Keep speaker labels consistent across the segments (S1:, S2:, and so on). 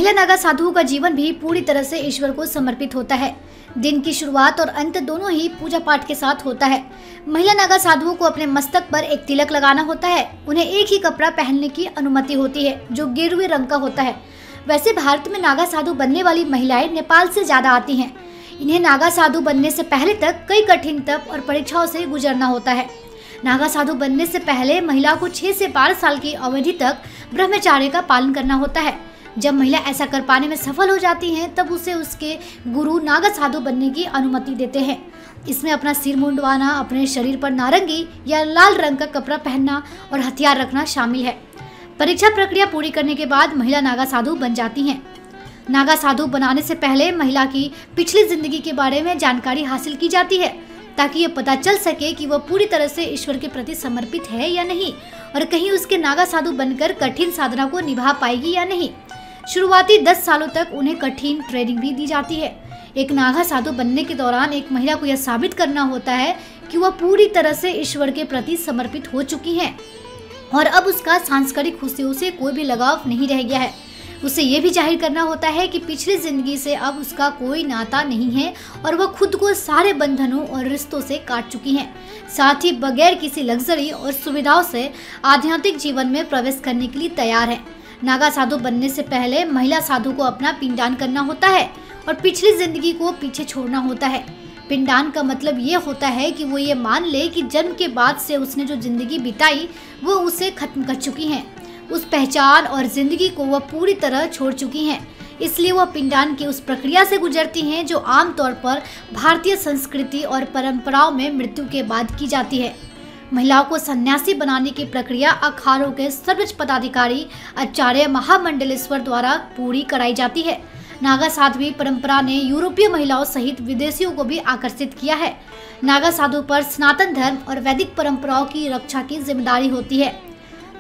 S1: महिला नागा साधुओं का जीवन भी पूरी तरह से ईश्वर को समर्पित होता है। दिन की शुरुआत और अंत दोनों ही पूजा पाठ के साथ होता है। महिला नागा साधुओं को अपने मस्तक पर एक तिलक लगाना होता है। उन्हें एक ही कपड़ा पहनने की अनुमति होती है जो गेरुए रंग का होता है। वैसे भारत में नागा साधु बनने वाली महिलाएं नेपाल से ज्यादा आती हैं। इन्हें नागा साधु बनने से पहले तक कई कठिन तप और परीक्षाओं से गुजरना होता है। नागा साधु बनने से पहले महिला को 6 से 12 साल की अवधि तक ब्रह्मचर्य का पालन करना होता है। जब महिला ऐसा कर पाने में सफल हो जाती हैं, तब उसे उसके गुरु नागा साधु बनने की अनुमति देते हैं। इसमें अपना सिर मुंडवाना, अपने शरीर पर नारंगी या लाल रंग का कपड़ा पहनना और हथियार रखना शामिल है। परीक्षा प्रक्रिया पूरी करने के बाद महिला नागा साधु बन जाती हैं। नागा साधु बनाने से पहले महिला की पिछली जिंदगी के बारे में जानकारी हासिल की जाती है, ताकि ये पता चल सके कि वह पूरी तरह से ईश्वर के प्रति समर्पित है या नहीं, और कहीं उसके नागा साधु बनकर कठिन साधना को निभा पाएगी या नहीं। शुरुआती 10 सालों तक उन्हें कठिन ट्रेनिंग भी दी जाती है। एक नागा साधु बनने के दौरान एक महिला को यह साबित करना होता है कि वह पूरी तरह से ईश्वर के प्रति समर्पित हो चुकी है और अब उसका सांस्कृतिक खुशियों से कोई भी लगाव नहीं रह गया है। उसे ये भी जाहिर करना होता है कि पिछली जिंदगी से अब उसका कोई नाता नहीं है और वह खुद को सारे बंधनों और रिश्तों से काट चुकी है। साथ ही बगैर किसी लग्जरी और सुविधाओं से आध्यात्मिक जीवन में प्रवेश करने के लिए तैयार है। नागा साधु बनने से पहले महिला साधु को अपना पिंडदान करना होता है और पिछली जिंदगी को पीछे छोड़ना होता है। पिंडदान का मतलब ये होता है कि वो ये मान ले कि जन्म के बाद से उसने जो जिंदगी बिताई वो उसे खत्म कर चुकी है। उस पहचान और जिंदगी को वह पूरी तरह छोड़ चुकी हैं। इसलिए वह पिंडदान की उस प्रक्रिया से गुजरती हैं जो आमतौर पर भारतीय संस्कृति और परंपराओं में मृत्यु के बाद की जाती है। महिलाओं को सन्यासी बनाने की प्रक्रिया अखाड़ों के सर्वोच्च पदाधिकारी आचार्य महामंडलेश्वर द्वारा पूरी कराई जाती है। नागा साध्वी परंपरा ने यूरोपीय महिलाओं सहित विदेशियों को भी आकर्षित किया है। नागा साधु पर सनातन धर्म और वैदिक परंपराओं की रक्षा की जिम्मेदारी होती है।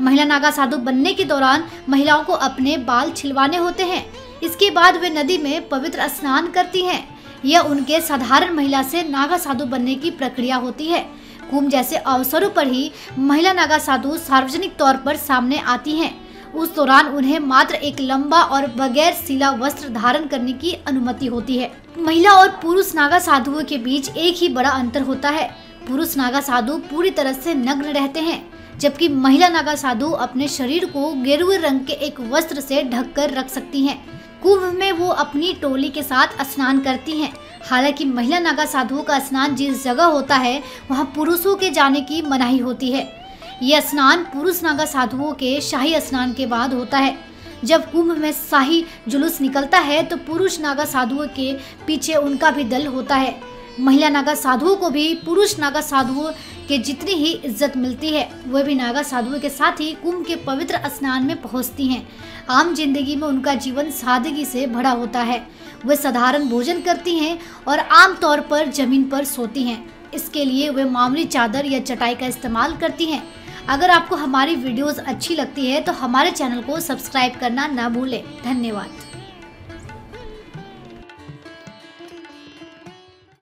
S1: महिला नागा साधु बनने के दौरान महिलाओं को अपने बाल छिलवाने होते हैं। इसके बाद वे नदी में पवित्र स्नान करती हैं। यह उनके साधारण महिला से नागा साधु बनने की प्रक्रिया होती है। कुंभ जैसे अवसरों पर ही महिला नागा साधु सार्वजनिक तौर पर सामने आती हैं। उस दौरान उन्हें मात्र एक लंबा और बगैर सिला वस्त्र धारण करने की अनुमति होती है। महिला और पुरुष नागा साधुओं के बीच एक ही बड़ा अंतर होता है। पुरुष नागा साधु पूरी तरह से नग्न रहते हैं, जबकि महिला नागा साधु अपने शरीर को गेरुए रंग के एक वस्त्र से ढककर रख सकती हैं। कुंभ में वो अपनी टोली के साथ स्नान करती हैं। हालांकि महिला नागा साधुओं का स्नान जिस जगह होता है वहां पुरुषों के जाने की मनाही होती है। यह स्नान पुरुष नागा साधुओं के शाही स्नान के बाद होता है। जब कुंभ में शाही जुलूस निकलता है तो पुरुष नागा साधुओं के पीछे उनका भी दल होता है। महिला नागा साधुओं को भी पुरुष नागा साधुओं के जितनी ही इज्जत मिलती है, वह भी नागा साधुओं के साथ ही कुंभ के पवित्र स्नान में पहुंचती हैं। आम जिंदगी में उनका जीवन सादगी से भरा होता है। वे साधारण भोजन करती हैं और आमतौर पर जमीन पर सोती हैं। इसके लिए वे मामूली चादर या चटाई का इस्तेमाल करती हैं। अगर आपको हमारी वीडियोस अच्छी लगती है तो हमारे चैनल को सब्सक्राइब करना ना भूलें। धन्यवाद।